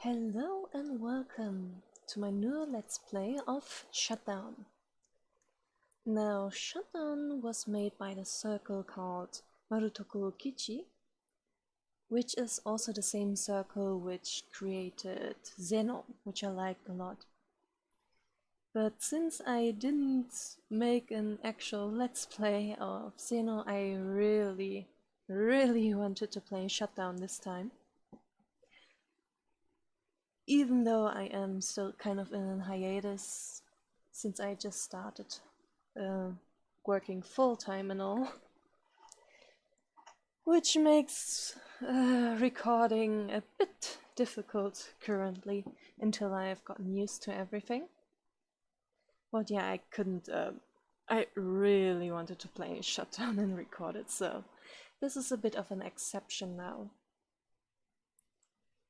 Hello and welcome to my new Let's Play of Shutdown. Now, Shutdown was made by the circle called Marutoku, which is also the same circle which created Zeno, which I liked a lot. But since I didn't make an actual Let's Play of Zeno, I really wanted to play Shutdown this time. Even though I am still kind of in a hiatus, since I just started working full-time and all. Which makes recording a bit difficult currently, until I've gotten used to everything. But yeah, I couldn't, I really wanted to play Shutdown and record it, so this is a bit of an exception now.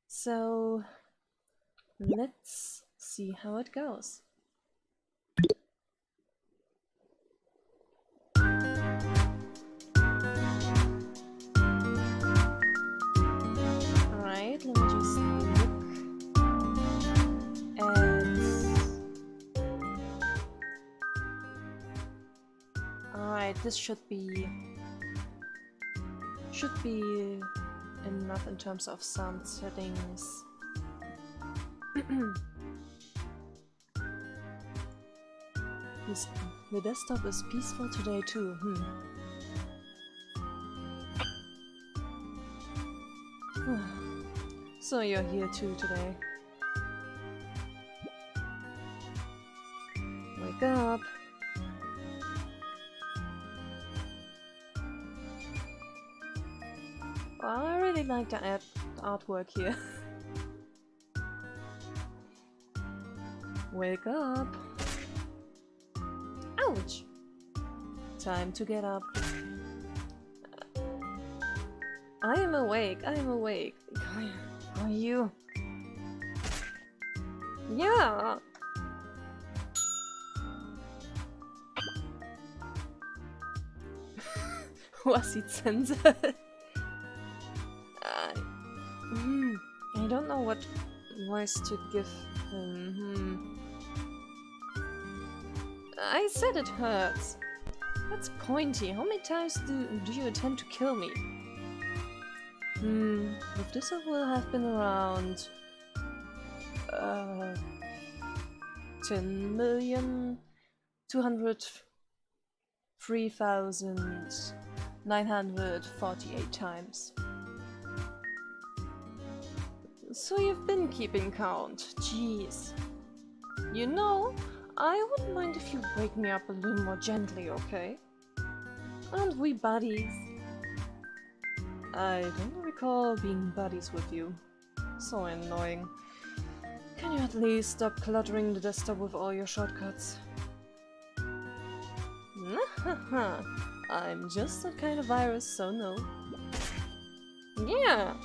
So let's see how it goes. Alright, let me just look at... Alright, this should be enough in terms of sound settings. The desktop is peaceful today too. So you're here too today. Wake up. Well, I really like the artwork here. Wake up. Ouch! Time to get up. I am awake, I am awake. Are you? Yeah! Was he censored? I don't know what voice to give him. I said it hurts. That's pointy. How many times do you attempt to kill me? If this will have been around 10,203,948 times. So you've been keeping count. Jeez. You know, I wouldn't mind if you wake me up a little more gently, okay? Aren't we buddies? I don't recall being buddies with you. So annoying. Can you at least stop cluttering the desktop with all your shortcuts? I'm just that kind of virus, so no. Yeah!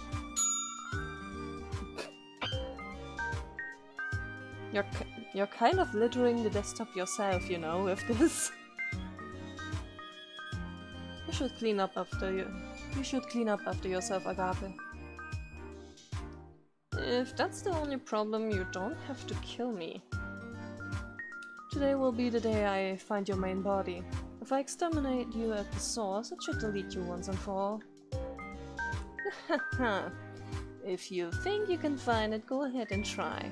You're kind of littering the desktop yourself, you know, with this. You should clean up after yourself, Agape. If that's the only problem, you don't have to kill me. Today will be the day I find your main body. If I exterminate you at the source, it should delete you once and for all. If you think you can find it, go ahead and try.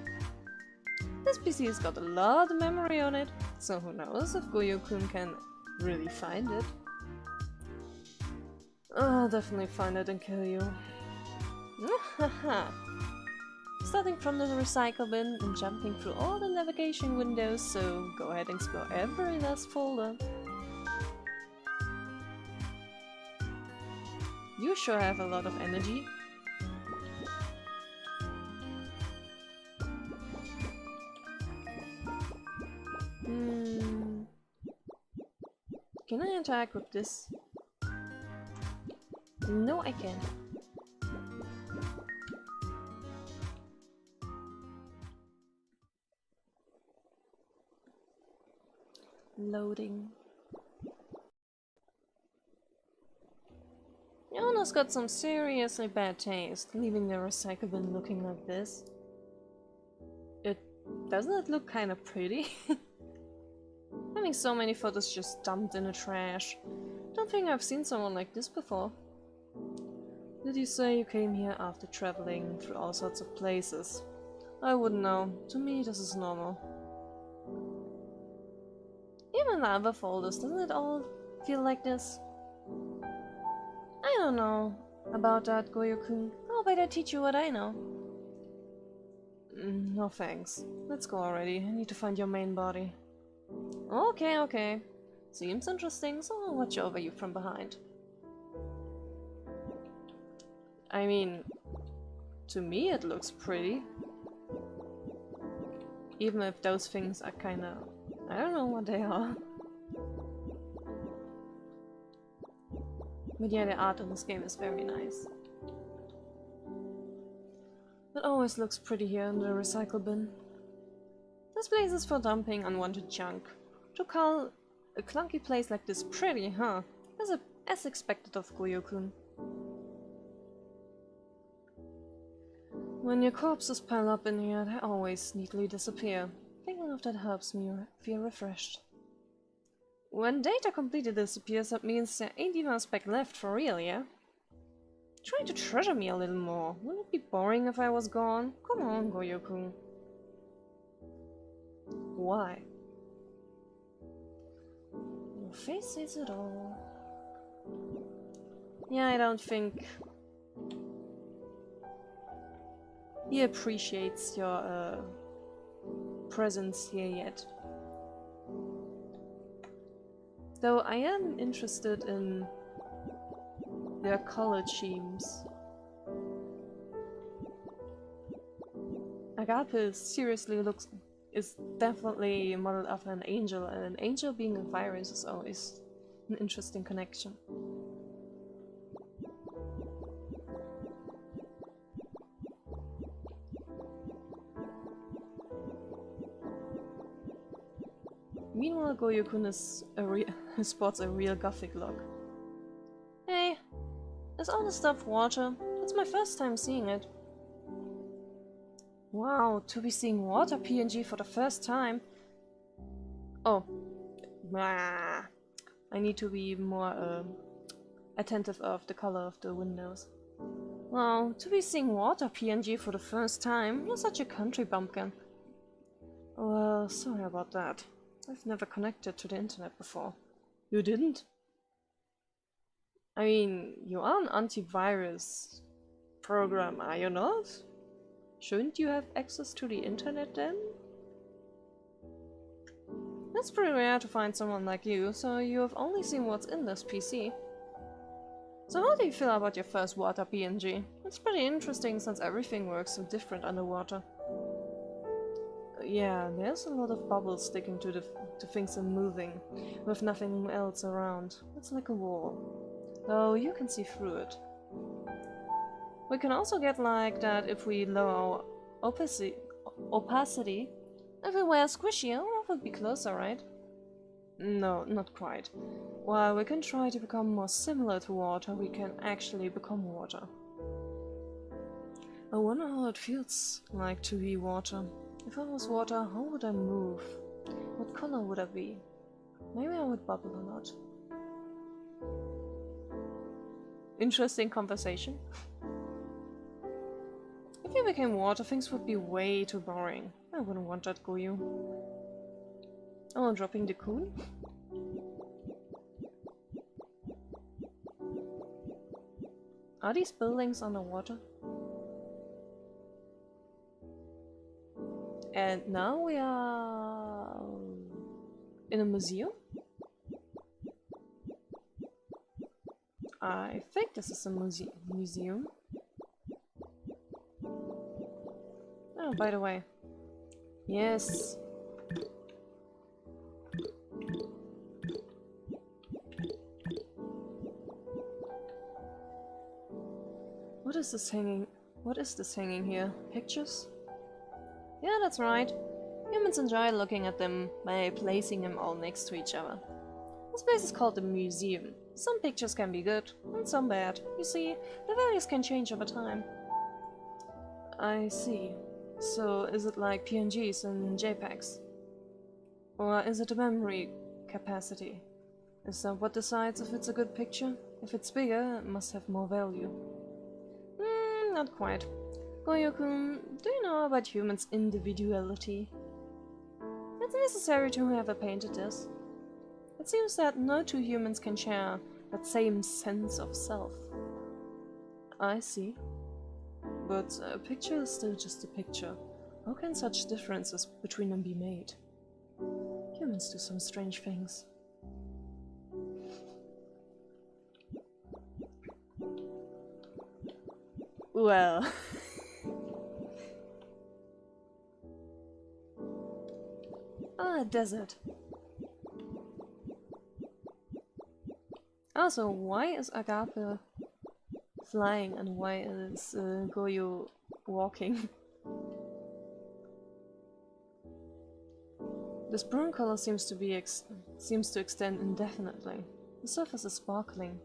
This PC has got a lot of memory on it, so who knows if Goyo-kun can really find it. I'll definitely find it and kill you. Starting from the recycle bin and jumping through all the navigation windows, so go ahead and explore every last folder. You sure have a lot of energy. Can I interact with this? No, I can't. Loading. Yona's got some seriously bad taste, leaving the recycle bin looking like this. Doesn't it look kind of pretty? Having so many photos just dumped in the trash. Don't think I've seen someone like this before. Did you say you came here after traveling through all sorts of places? I wouldn't know. To me, this is normal. Even the other folders, doesn't it all feel like this? I don't know about that, Goyo-kun. How about I teach you what I know? No thanks. Let's go already. I need to find your main body. Okay, okay. Seems interesting, so I'll watch over you from behind. I mean, to me it looks pretty. Even if those things are kinda... I don't know what they are. But yeah, the art in this game is very nice. It always looks pretty here in the recycle bin. This place is for dumping unwanted junk. To call a clunky place like this pretty, huh? As expected of Goyo-kun. When your corpses pile up in here, they always neatly disappear. Thinking of that helps me feel refreshed. When data completely disappears, that means there ain't even a speck left for real, yeah? Try to treasure me a little more. Wouldn't it be boring if I was gone? Come on, Goyo-kun. Why? Your face says it all. Yeah, I don't think he appreciates your presence here yet. Though I am interested in their color schemes. Agape seriously is definitely modeled after an angel, and an angel being a virus is always an interesting connection. Meanwhile, Goyo-kun sports a real gothic look. Hey, is all this stuff water? It's my first time seeing it. Wow, to be seeing water PNG for the first time. Oh, I need to be more attentive of the color of the windows. Wow, to be seeing water PNG for the first time. You're such a country bumpkin. Well, sorry about that. I've never connected to the internet before. You didn't? I mean, you are an antivirus program, are you not? Shouldn't you have access to the internet then? It's pretty rare to find someone like you, so you have only seen what's in this PC. So how do you feel about your first water PNG? It's pretty interesting since everything works so different underwater. Yeah, there's a lot of bubbles sticking to things and moving, with nothing else around. It's like a wall. Though you can see through it. We can also get like that if we lower our opacity. If we were squishy, our would be closer, right? No, not quite. While we can try to become more similar to water, we can actually become water. I wonder how it feels like to be water. If I was water, how would I move? What color would I be? Maybe I would bubble or not. Interesting conversation. If you became water, things would be way too boring. I wouldn't want that, Goyo. Oh, dropping the coon? Are these buildings underwater? And now we are in a museum? I think this is a museum. Oh, by the way. Yes. What is this hanging here? Pictures? Yeah, that's right. Humans enjoy looking at them by placing them all next to each other. This place is called a museum. Some pictures can be good, and some bad. You see, the values can change over time. I see. So is it like PNGs and JPEGs? Or is it a memory capacity? Is that what decides if it's a good picture? If it's bigger, it must have more value. Not quite. Goyo-kun, do you know about humans' individuality? It's necessary to whoever painted this. It seems that no two humans can share that same sense of self. I see. But a picture is still just a picture. How can such differences between them be made? Humans do some strange things. Well... Ah, desert. Also, why is Agape flying and why is Goyo walking? This brown color seems to extend indefinitely. The surface is sparkling.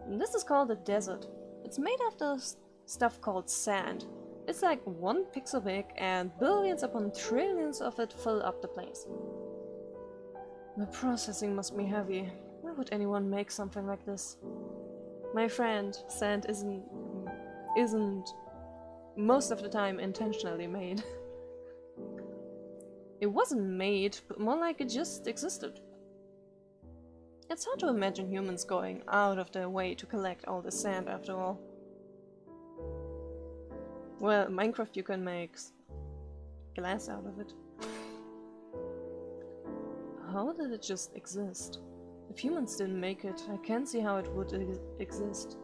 And this is called a desert. It's made of stuff called sand. It's like 1 pixel big and billions upon trillions of it fill up the place. The processing must be heavy. Why would anyone make something like this? My friend, sand isn't most of the time intentionally made. It wasn't made, but more like it just existed. It's hard to imagine humans going out of their way to collect all the sand after all. Well, in Minecraft you can make glass out of it. How did it just exist? If humans didn't make it, I can't see how it would exist.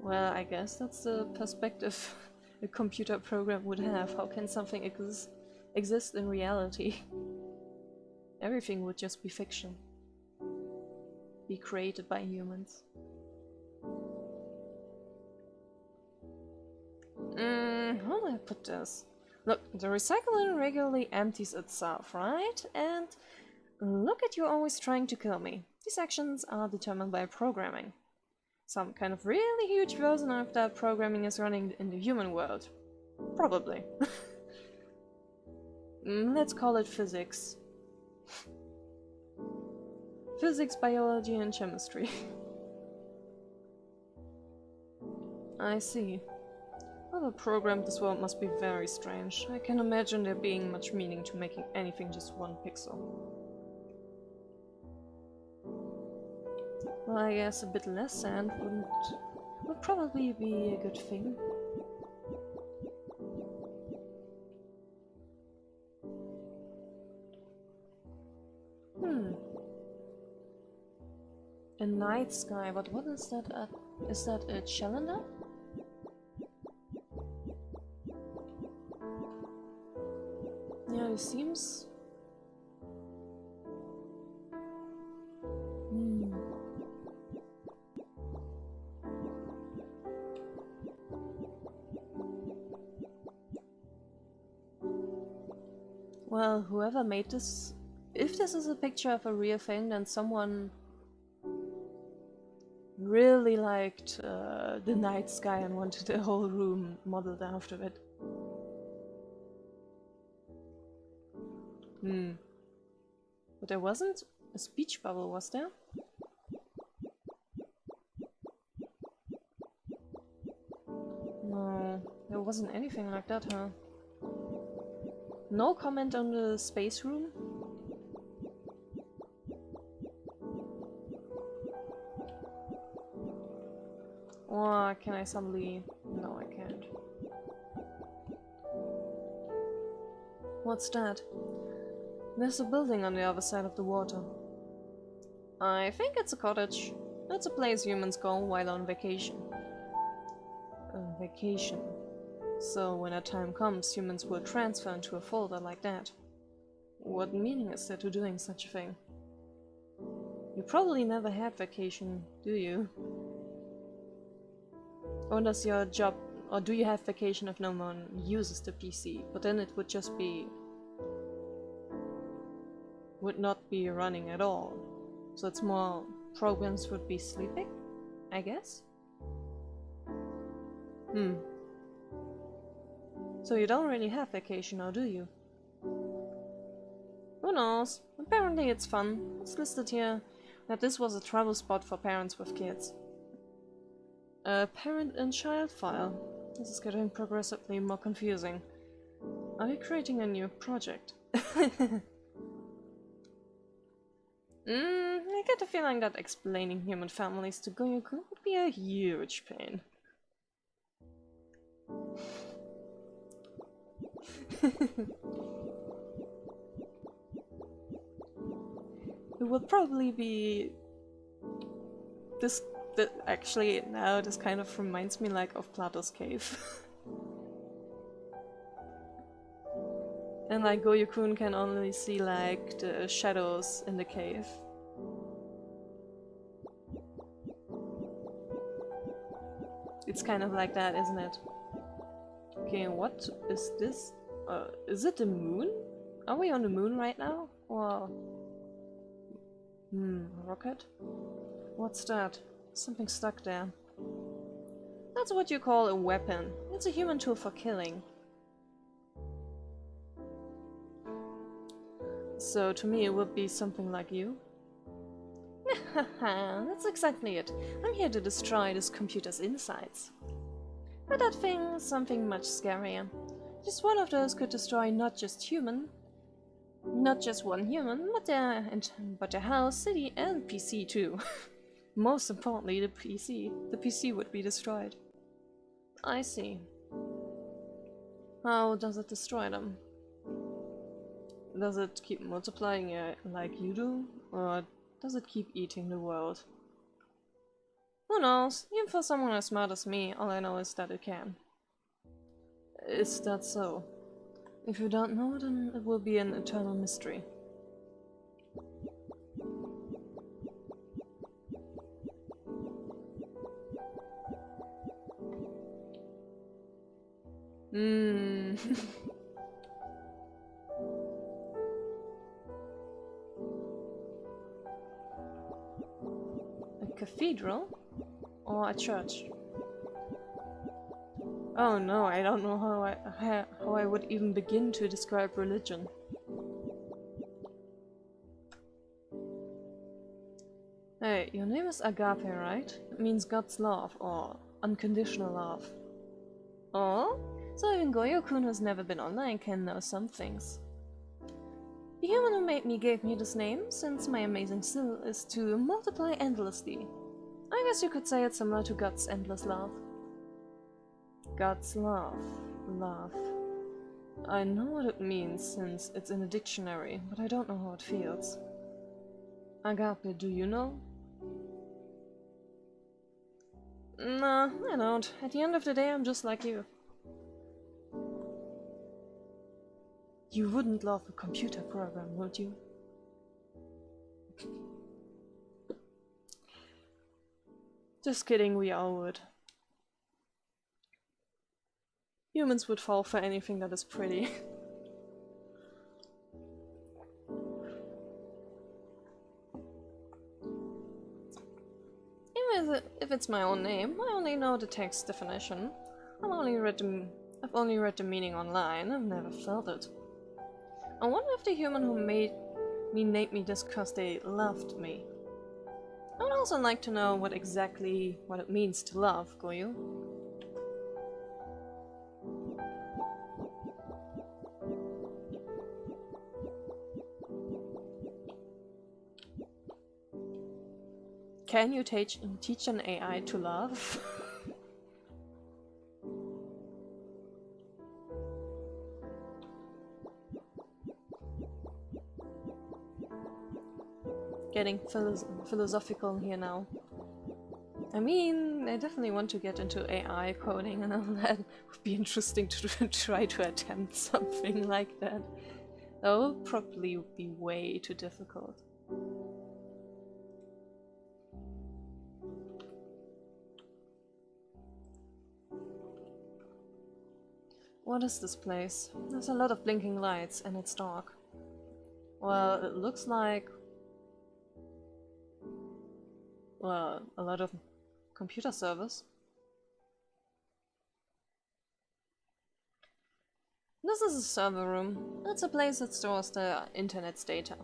Well, I guess that's the perspective a computer program would have. How can something exist in reality? Everything would just be fiction. Be created by humans. How do I put this? Look, the recycler regularly empties itself, right? And look at you always trying to kill me. These actions are determined by programming. Some kind of really huge version of that programming is running in the human world. Probably. Let's call it physics. Physics, biology, and chemistry. I see. Whoever programmed this world must be very strange. I can imagine there being much meaning to making anything just 1 pixel. Well, I guess a bit less sand would probably be a good thing. A night sky, but what is that? Is that a calendar? Yeah, it seems... Well, whoever made this... If this is a picture of a real thing, then someone really liked the night sky and wanted the whole room modeled after it. But there wasn't a speech bubble, was there? No, there wasn't anything like that, huh? No comment on the space room? Or can I suddenly... No, I can't. What's that? There's a building on the other side of the water. I think it's a cottage. That's a place humans go while on vacation. Vacation. So when that time comes, humans will transfer into a folder like that. What meaning is there to doing such a thing? You probably never had vacation, do you? Or does your job... Or do you have vacation if no one uses the PC? But then it would just be... would not be running at all. So it's more programs would be sleeping, I guess? Hmm. So you don't really have vacation now, do you? Who knows? Apparently it's fun. It's listed here that this was a travel spot for parents with kids. A parent and child file. This is getting progressively more confusing. Are we creating a new project? I get the feeling that explaining human families to Goyoku would be a huge pain. It will probably be this. Actually, now this kind of reminds me like of Plato's cave. And like Goyokun can only see like the shadows in the cave. It's kind of like that, isn't it? Okay, what is this? Is it the moon? Are we on the moon right now? Or... rocket? What's that? Something stuck there. That's what you call a weapon. It's a human tool for killing. So to me it would be something like you. Haha, that's exactly it. I'm here to destroy this computer's insides. But that thing is something much scarier. Just one of those could destroy not just one human, but their house, city, and PC too. Most importantly, the PC. The PC would be destroyed. I see. How does it destroy them? Does it keep multiplying it like you do? Or does it keep eating the world? Who knows? Even for someone as smart as me, all I know is that it can. Is that so? If you don't know, then it will be an eternal mystery. A cathedral? Or a church? Oh no, I don't know how I would even begin to describe religion. Hey, your name is Agape, right? It means God's love, or unconditional love. Oh? So even Goyo-kun, who's never been online, can know some things. The human who made me gave me this name, since my amazing skill is to multiply endlessly. I guess you could say it's similar to God's endless love. God's love. Love. I know what it means since it's in a dictionary, but I don't know how it feels. Agape, do you know? Nah, I don't. At the end of the day, I'm just like you. You wouldn't love a computer program, would you? Just kidding, we all would. Humans would fall for anything that is pretty. Even if it's my own name, I only know the text definition. I've only read the meaning online, I've never felt it. I wonder if the human who made me named me this because they loved me. I would also like to know what it means to love, Goyu. Can you teach an AI to love? Getting philosophical here now. I mean, I definitely want to get into AI coding and all that. It would be interesting to try to attempt something like that. That would probably be way too difficult. What is this place? There's a lot of blinking lights and it's dark. Well, it looks like... well, a lot of computer servers. This is a server room. It's a place that stores the internet's data.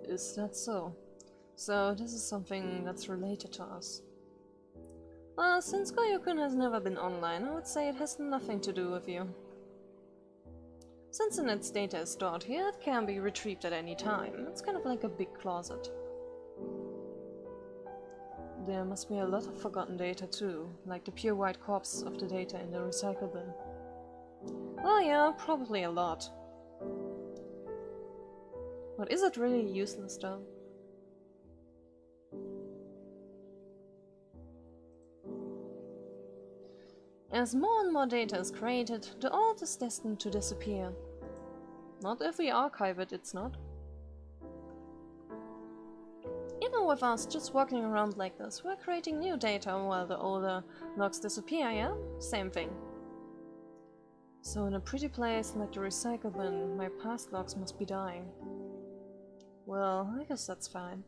Is that so? So this is something that's related to us. Well, since Goyokun has never been online, I would say it has nothing to do with you. Since the net's data is stored here, it can be retrieved at any time. It's kind of like a big closet. There must be a lot of forgotten data too, like the pure white corpse of the data in the recycle bin. Well, yeah, probably a lot. But is it really useless though? As more and more data is created, the old is destined to disappear. Not if we archive it, it's not. Even with us just walking around like this, we're creating new data while the older logs disappear, yeah? Same thing. So in a pretty place like the recycle bin, my past logs must be dying. Well, I guess that's fine.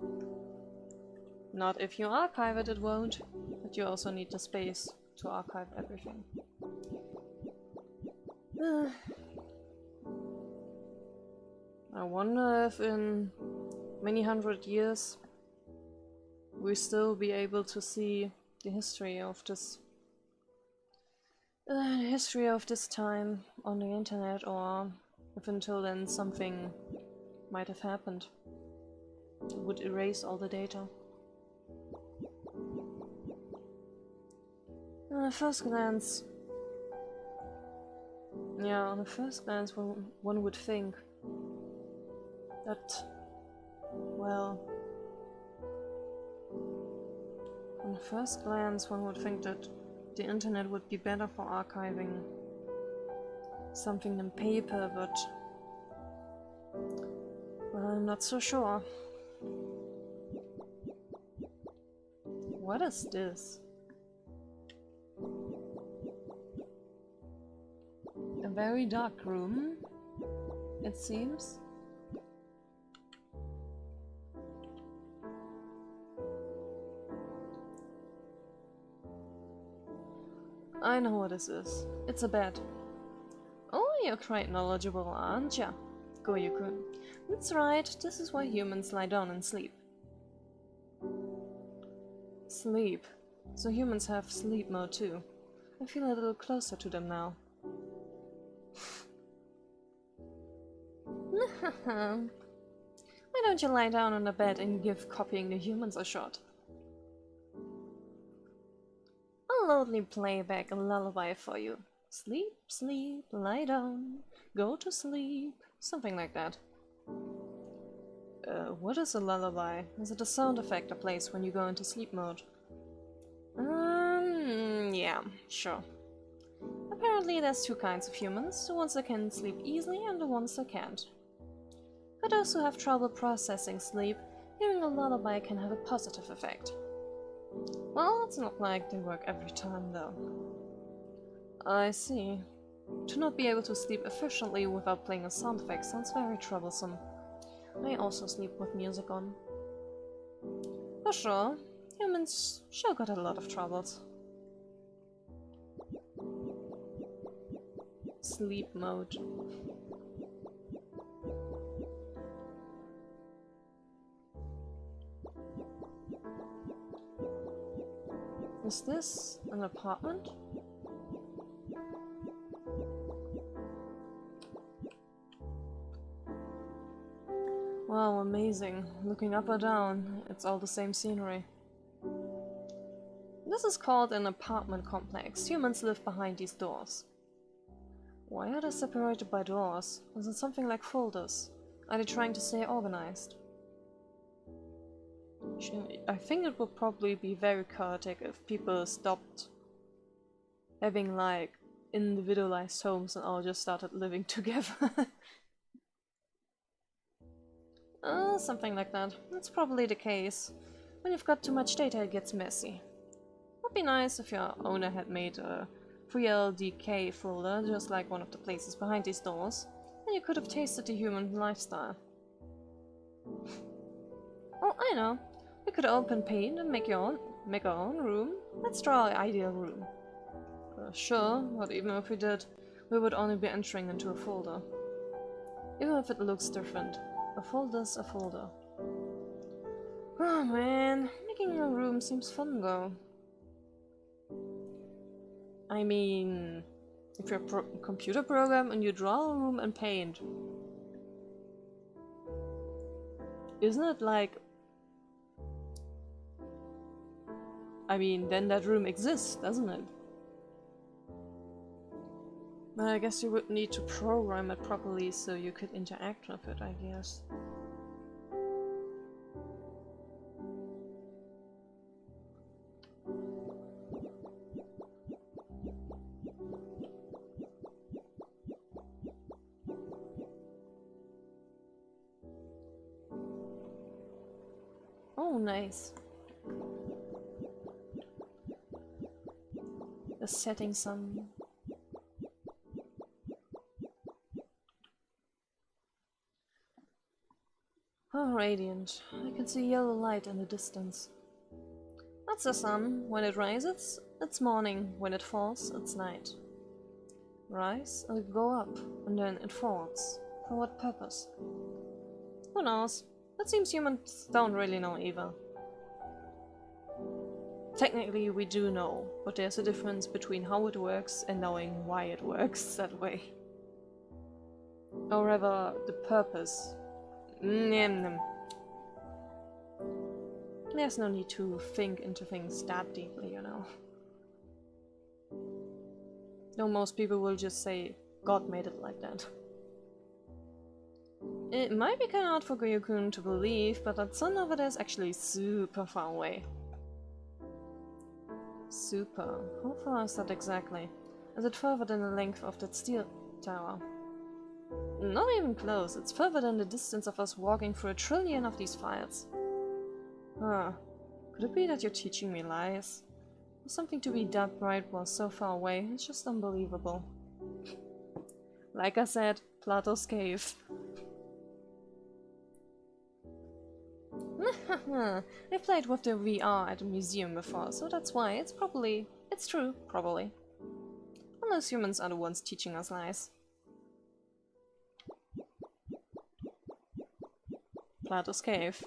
Not if you archive it, it won't. But you also need the space to archive everything. I wonder if in many hundred years we'll still be able to see the history of this time on the internet, or if until then something might have happened that would erase all the data. On a first glance, one would think that, well, on first glance one would think that the internet would be better for archiving something than paper, but well, I'm not so sure. What is this? A very dark room, it seems. I know what this is. It's a bed. Oh, you're quite knowledgeable, aren't ya, Goyokun? That's right, this is why humans lie down and sleep. Sleep. So humans have sleep mode too. I feel a little closer to them now. Why don't you lie down on the bed and give copying the humans a shot? I'll loudly play back a lullaby for you. Sleep, sleep, lie down, go to sleep. Something like that. What is a lullaby? Is it a sound effect that plays when you go into sleep mode? Yeah, sure. Apparently there's two kinds of humans, the ones that can sleep easily and the ones that can't. For those who have trouble processing sleep, hearing a lullaby can have a positive effect. Well, it's not like they work every time though. I see. To not be able to sleep efficiently without playing a sound effect sounds very troublesome. I also sleep with music on. For sure, humans sure got a lot of troubles. Sleep mode. Is this an apartment? Wow, amazing. Looking up or down, it's all the same scenery. This is called an apartment complex. Humans live behind these doors. Why are they separated by doors? Is it something like folders? Are they trying to stay organized? I think it would probably be very chaotic if people stopped having like individualized homes and all just started living together. Something like that. That's probably the case. When you've got too much data, it gets messy. Would be nice if your owner had made a 3LDK folder, just like one of the places behind these doors, and you could have tasted the human lifestyle. Oh, I know. We could open paint and make our own room. Let's draw our ideal room. Sure, but even if we did, we would only be entering into a folder. Even if it looks different. A folder's a folder. Oh man, making a room seems fun though. I mean, if you're a computer program and you draw a room in Paint, isn't it like... I mean, then that room exists, doesn't it? But I guess you would need to program it properly so you could interact with it, I guess. Oh, nice. The setting sun. Oh, radiant. I can see yellow light in the distance. That's the sun. When it rises, it's morning. When it falls, it's night. Rise, it'll go up, and then it falls. For what purpose? Who knows? It seems humans don't really know either. Technically we do know, but there's a difference between how it works and knowing why it works that way. Or rather, the purpose. There's no need to think into things that deeply, you know. No, most people will just say, God made it like that. It might be kinda hard for Goyo-kun to believe, but that sun over there is actually super far away. Super. How far is that exactly? Is it further than the length of that steel tower? Not even close. It's further than the distance of us walking through 1 trillion of these files. Huh. Could it be that you're teaching me lies? For something to be that bright while so far away, it's just unbelievable. Like I said, Plato's cave. I played with the VR at a museum before, so that's why it's true, probably. Unless humans are the ones teaching us lies. Plato's cave.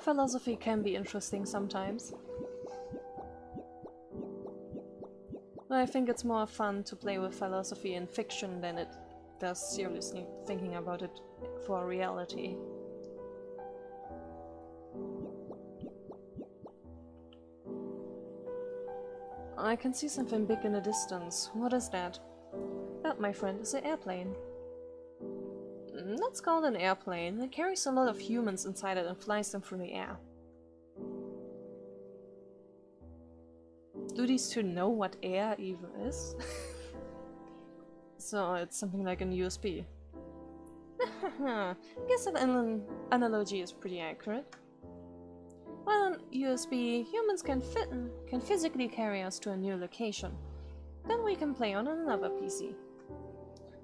Philosophy can be interesting sometimes. But I think it's more fun to play with philosophy in fiction than it does seriously thinking about it for reality. I can see something big in the distance. What is that? That, my friend, is an airplane. That's called an airplane. It carries a lot of humans inside it and flies them through the air. Do these two know what air even is? So it's something like an USB. I guess that analogy is pretty accurate. While on USB, humans can physically carry us to a new location. Then we can play on another PC.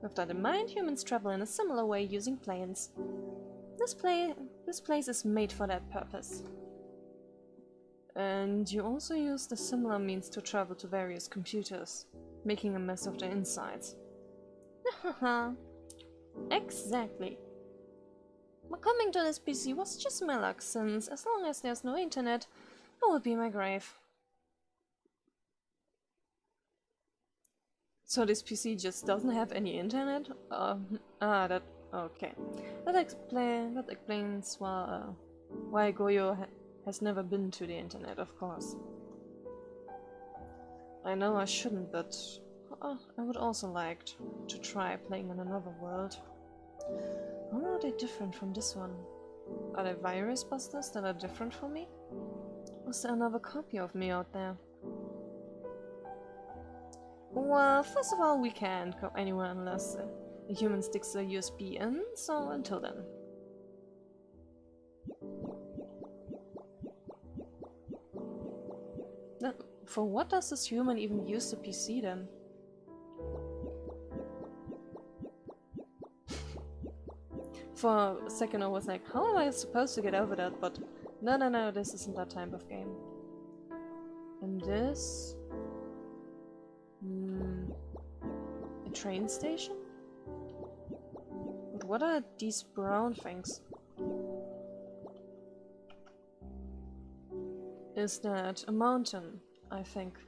With that in mind, humans travel in a similar way using planes. This place is made for that purpose. And you also use the similar means to travel to various computers, making a mess of the insides. Haha. Exactly. But coming to this PC was just my luck, since as long as there's no internet, it will be my grave. So this PC just doesn't have any internet? Okay. That explains why Goyo has never been to the internet, of course. I know I shouldn't, but I would also like to try playing in another world. How are they different from this one? Are they virus busters that are different from me? Or is there another copy of me out there? Well, first of all, we can't go anywhere unless a human sticks a USB in, so until then. For what does this human even use the PC then? For a second I was like, how am I supposed to get over that? But no, this isn't that type of game. And this... a train station? But what are these brown things? Is that a mountain, I think.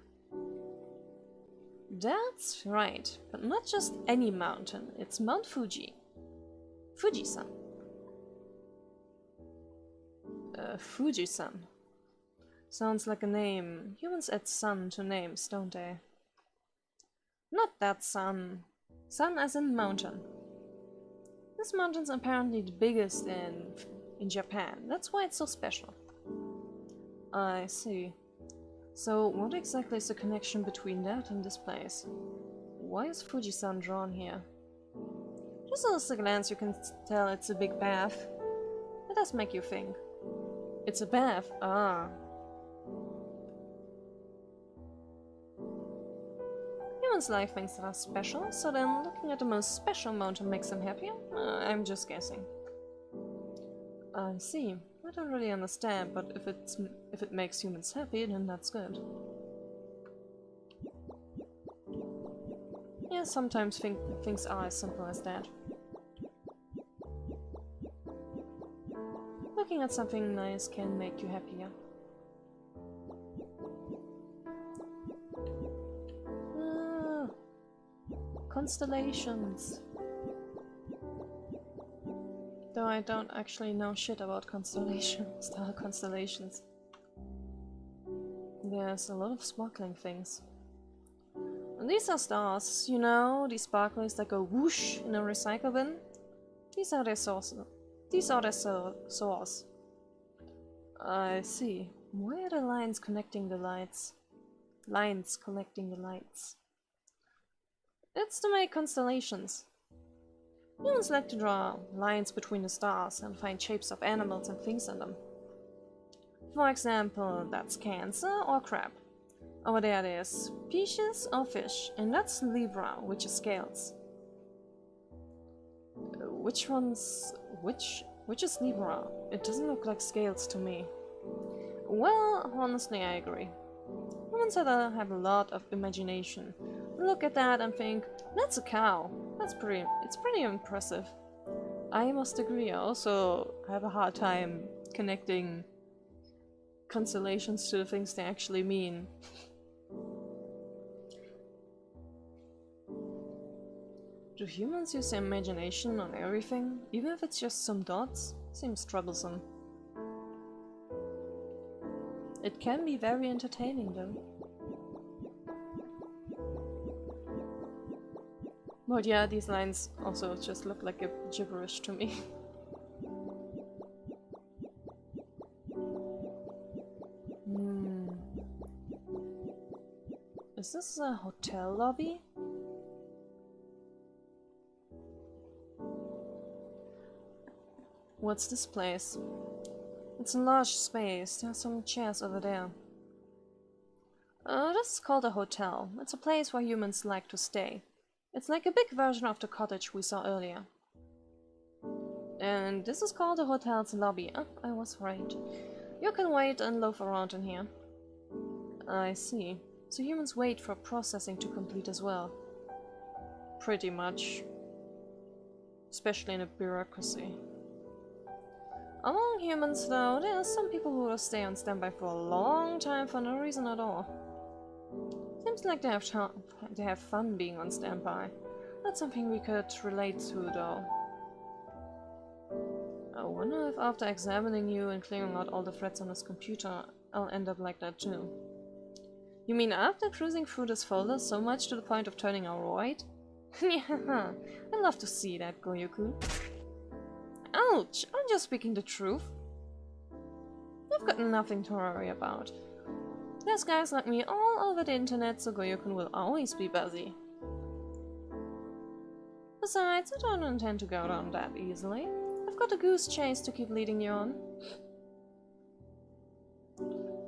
That's right, but not just any mountain, it's Mount Fuji. Fuji-san. Fuji-san. Sounds like a name. Humans add sun to names, don't they? Not that sun. Sun as in mountain. This mountain's apparently the biggest in Japan. That's why it's so special. I see. So what exactly is the connection between that and this place? Why is Fuji-san drawn here? Just at a glance you can tell it's a big bath. It does make you think. It's a bath, ah. Humans like things that are special, so then looking at the most special mountain makes them happier? I'm just guessing. I see. I don't really understand, but if it makes humans happy, then that's good. Yeah, sometimes things are as simple as that. Looking at something nice can make you happier. Constellations. Though I don't actually know shit about constellations, star constellations. There's a lot of sparkling things. And these are stars, you know, these sparklers that go whoosh in a recycle bin. These are their sources. These are their source. I see. Why are the lines connecting the lights? Lines connecting the lights. It's to make constellations. Humans like to draw lines between the stars and find shapes of animals and things in them. For example, that's Cancer or Crab. Over there there's Species or Fish, and that's Libra, which is Scales. Which is Libra? It doesn't look like scales to me. Well, honestly, I agree. Humans have a lot of imagination. Look at that and think, that's a cow. It's pretty impressive. I must agree, I also have a hard time connecting constellations to the things they actually mean. Do humans use their imagination on everything, even if it's just some dots? Seems troublesome. It can be very entertaining though. But yeah, these lines also just look like a gibberish to me. Is this a hotel lobby? What's this place? It's a large space. There are some chairs over there. This is called a hotel. It's a place where humans like to stay. It's like a big version of the cottage we saw earlier. And this is called the hotel's lobby. Oh, I was right. You can wait and loaf around in here. I see. So humans wait for processing to complete as well. Pretty much. Especially in a bureaucracy. Among humans though, there are some people who will stay on standby for a long time for no reason at all. Seems like they have fun being on standby. That's something we could relate to though. I wonder if after examining you and clearing out all the threads on this computer, I'll end up like that too. You mean after cruising through this folder so much to the point of turning alright? Yeah, I'd love to see that, Goyoku. Ouch! I'm just speaking the truth. I've got nothing to worry about. There's guys like me all over the internet, so Goyokun will always be busy. Besides, I don't intend to go down that easily. I've got a goose chase to keep leading you on.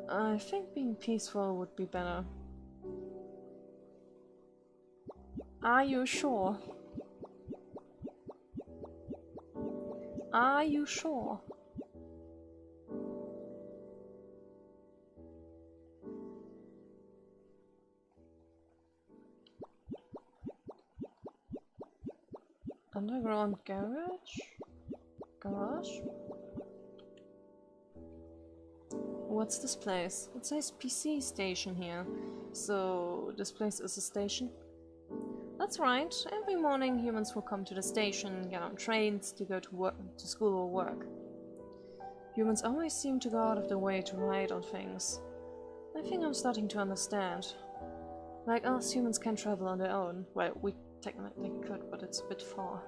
I think being peaceful would be better. Are you sure? Are you sure? Underground garage? Garage? What's this place? It says PC station here. So this place is a station? That's right. Every morning humans will come to the station, get on trains to go to work, to school or work. Humans always seem to go out of their way to ride on things. I think I'm starting to understand. Like us, humans can travel on their own. Well, we technically could, but it's a bit far.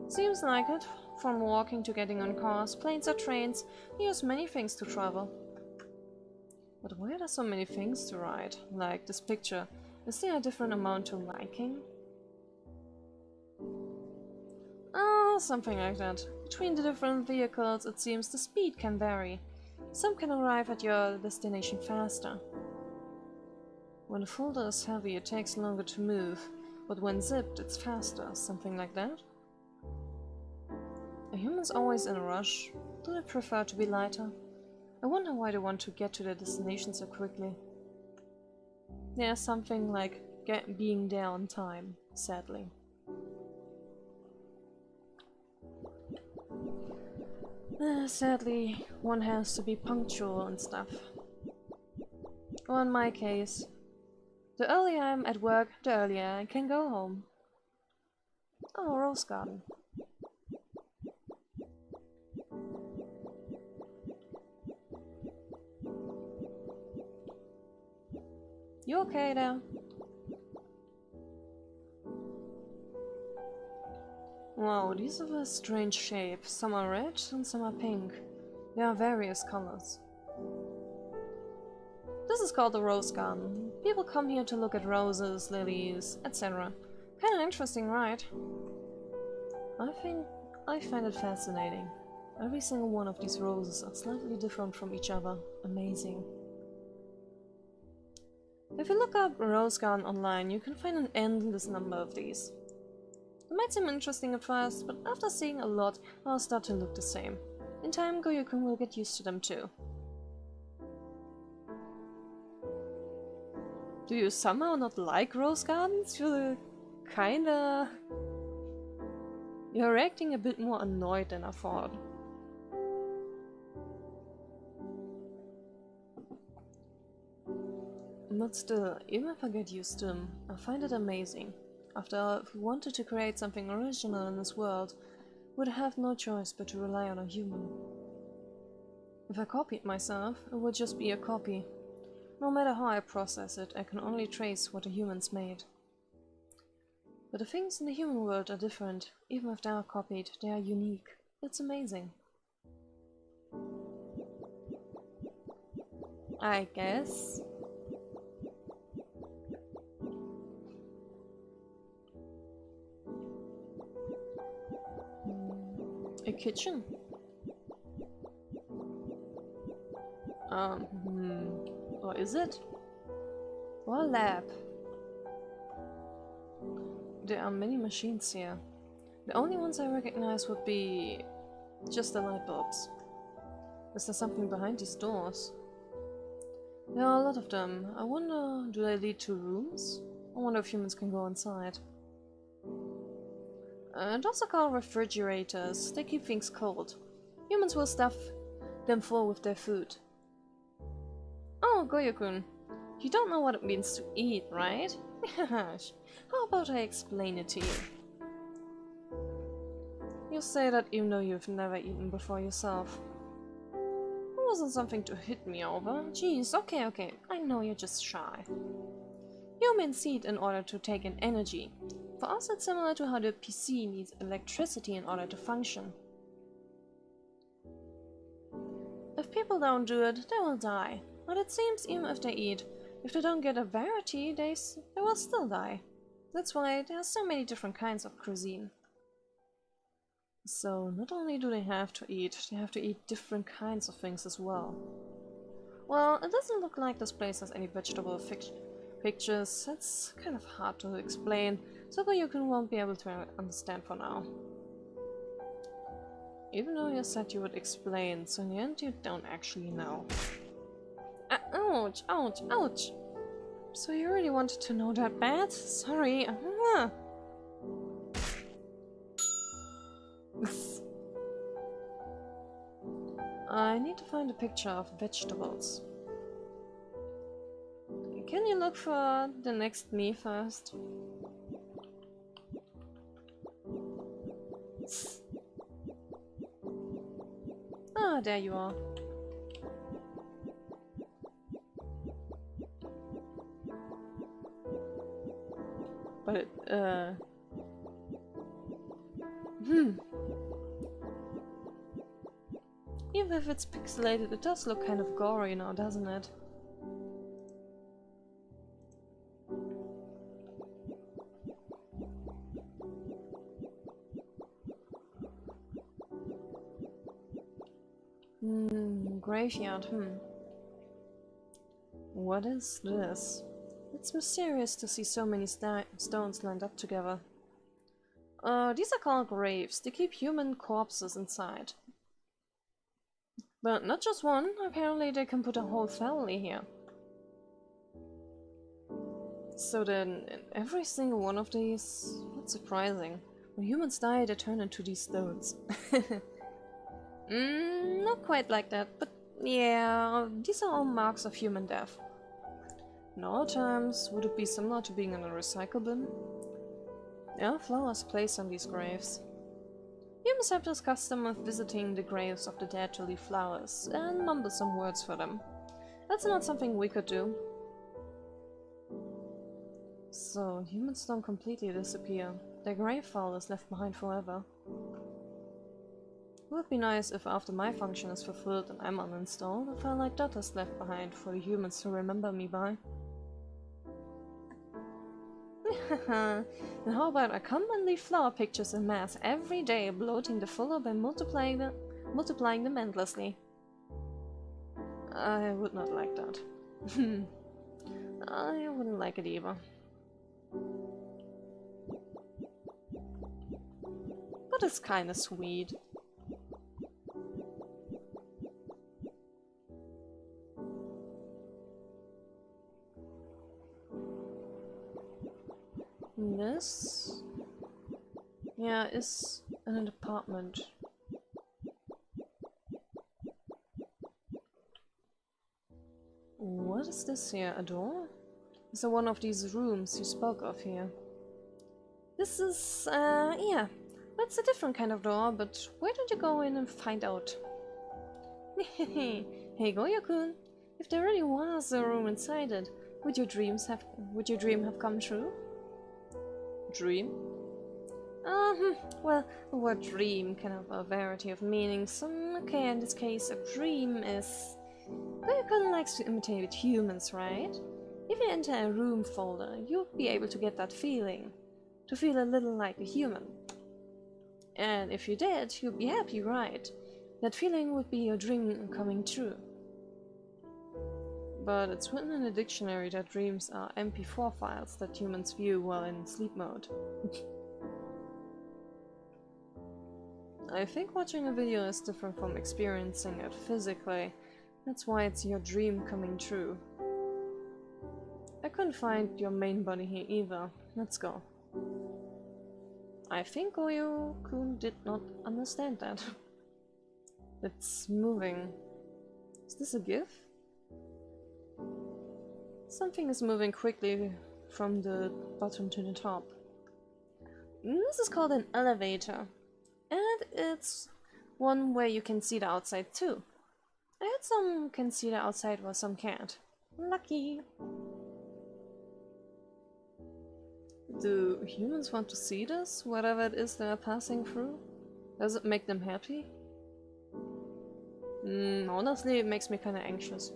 Seems like it. From walking to getting on cars, planes or trains, we use many things to travel. But why are there so many things to ride? Like this picture. Is there a different amount to liking? Oh, something like that. Between the different vehicles, it seems the speed can vary. Some can arrive at your destination faster. When the folder is heavy, it takes longer to move, but when zipped, it's faster. Something like that? Are humans always in a rush? Do they prefer to be lighter? I wonder why they want to get to their destination so quickly. Yeah, something like being there on time, sadly. Sadly, one has to be punctual and stuff. Or in my case, the earlier I'm at work, the earlier I can go home. Oh, rose garden. You okay there? Wow, these are a strange shape. Some are red and some are pink. There are various colors. This is called the rose garden. People come here to look at roses, lilies, etc. Kinda interesting, right? I find it fascinating. Every single one of these roses are slightly different from each other. Amazing. If you look up rose garden online, you can find an endless number of these. It might seem interesting at first, but after seeing a lot, they'll start to look the same. In time, Goyokun will get used to them too. Do you somehow not like rose gardens? You're acting a bit more annoyed than I thought. But still, even if I get used to them, I find it amazing. After all, if we wanted to create something original in this world, we'd have no choice but to rely on a human. If I copied myself, it would just be a copy. No matter how I process it, I can only trace what the humans made. But the things in the human world are different. Even if they are copied, they are unique. It's amazing. I guess. A kitchen? Or is it? Or a lab? There are many machines here. The only ones I recognize would be just the light bulbs. Is there something behind these doors? There are a lot of them. I wonder, do they lead to rooms? I wonder if humans can go inside. Those are called refrigerators. They keep things cold. Humans will stuff them full with their food. Oh, Goyokun, you don't know what it means to eat, right? How about I explain it to you? You say that even though you've never eaten before yourself. It wasn't something to hit me over. Jeez, okay, I know you're just shy. Humans eat in order to take in energy. For us, it's similar to how the PC needs electricity in order to function. If people don't do it, they will die. But it seems even if they eat, if they don't get a variety, they will still die. That's why there are so many different kinds of cuisine. So not only do they have to eat different kinds of things as well. Well, it doesn't look like this place has any vegetable pictures. It's kind of hard to explain, so Goyokun won't be able to understand for now. Even though you said you would explain, so in the end you don't actually know. Ouch, ouch, ouch! So you really wanted to know that bad? Sorry. I need to find a picture of vegetables. Can you look for the next me first? Ah, there you are. But, even if it's pixelated, it does look kind of gory now, doesn't it? Graveyard, What is this? It's mysterious to see so many stones lined up together. These are called graves. They keep human corpses inside. But not just one. Apparently they can put a whole family here. So then, in every single one of these... That's surprising. When humans die, they turn into these stones. Not quite like that, but yeah, these are all marks of human death. In our terms, would it be similar to being in a recycle bin? Yeah, flowers placed on these graves. Humans have this custom of visiting the graves of the dead to leave flowers and mumble some words for them. That's not something we could do. So, humans don't completely disappear. Their grave file is left behind forever. It would be nice if after my function is fulfilled and I'm uninstalled, a file like that is left behind for the humans to remember me by. And how about I come and leave flower pictures in mass every day, bloating the fuller by multiplying them endlessly? I would not like that. I wouldn't like it either. But it's kinda sweet. This, yeah, is an apartment. What is this here? A door? Is there one of these rooms you spoke of here? This is, yeah, that's a different kind of door, but why don't you go in and find out? Hey, Goyo-kun, if there really was a room inside it, would your dream have come true? Dream? Well, the word dream can have a variety of meanings. Okay, in this case, a dream is... Goyo-kun likes to imitate humans, right? If you enter a room folder, you'll be able to get that feeling. To feel a little like a human. And if you did, you'd be happy, right? That feeling would be your dream coming true. But it's written in a dictionary that dreams are MP4 files that humans view while in sleep mode. I think watching a video is different from experiencing it physically. That's why it's your dream coming true. I couldn't find your main body here either. Let's go. I think Goyo-kun did not understand that. It's moving. Is this a GIF? Something is moving quickly from the bottom to the top. This is called an elevator. And it's one where you can see the outside too. I heard some can see the outside while some can't. Lucky! Do humans want to see this, whatever it is they're passing through? Does it make them happy? Honestly, it makes me kinda anxious.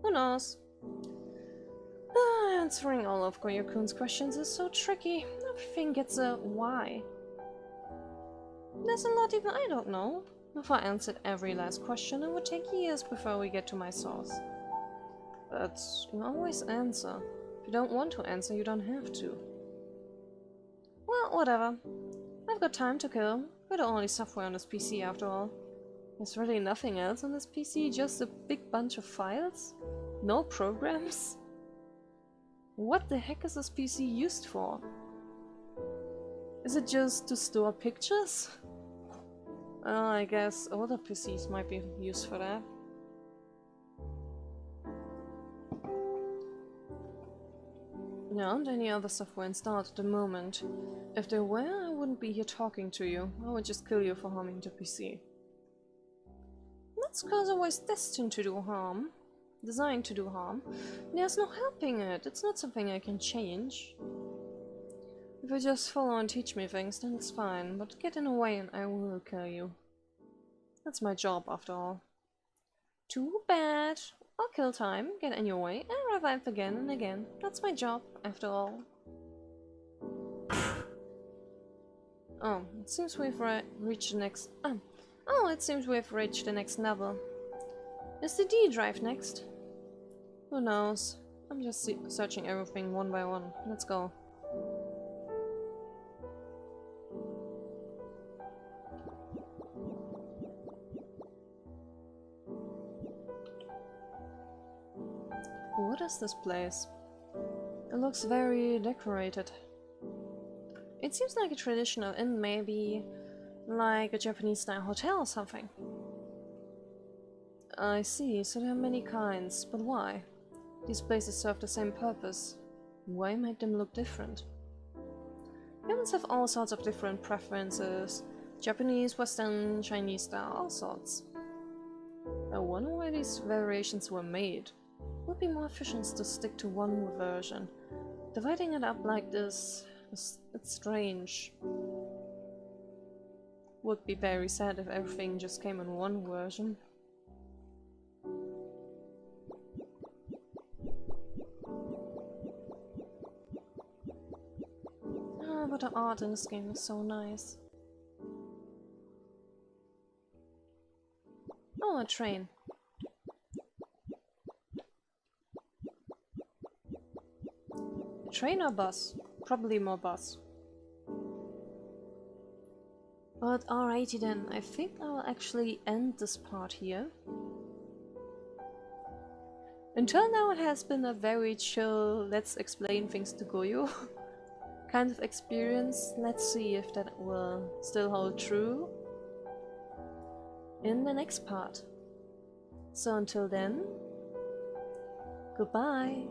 Who knows? Answering all of Goyo-kun's questions is so tricky. Everything gets a why. There's a lot even I don't know. If I answered every last question, it would take years before we get to my source. But you always answer. If you don't want to answer, you don't have to. Well, whatever. I I've got time to kill. We're the only software on this PC after all. There's really nothing else on this PC, just a big bunch of files? No programs? What the heck is this PC used for? Is it just to store pictures? I guess older PCs might be used for that. There aren't any other software installed at the moment. If there were, I wouldn't be here talking to you. I would just kill you for harming the PC. That's cause I was destined to do harm. Designed to do harm. There's no helping it. It's not something I can change. If you just follow and teach me things, then it's fine. But get in the way and I will kill you. That's my job, after all. Too bad. I'll kill time, get in your way, and revive again and again. That's my job, after all. Oh, it seems we've reached the next... it seems we've reached the next level. Is the D drive next? Who knows? I'm just searching everything one by one. Let's go. What is this place? It looks very decorated. It seems like a traditional inn, maybe like a Japanese-style hotel or something. I see, so there are many kinds, but why? These places serve the same purpose. Why make them look different? Humans have all sorts of different preferences. Japanese, Western, Chinese style, all sorts. I wonder why these variations were made. It would be more efficient to stick to one version. Dividing it up like this, it's strange. Would be very sad if everything just came in one version. Oh, but the art in this game is so nice. Oh, a train. Train or bus? Probably more bus. But alrighty then, I think I will actually end this part here. Until now it has been a very chill, let's explain things to Goyo kind of experience. Let's see if that will still hold true in the next part. So until then, goodbye!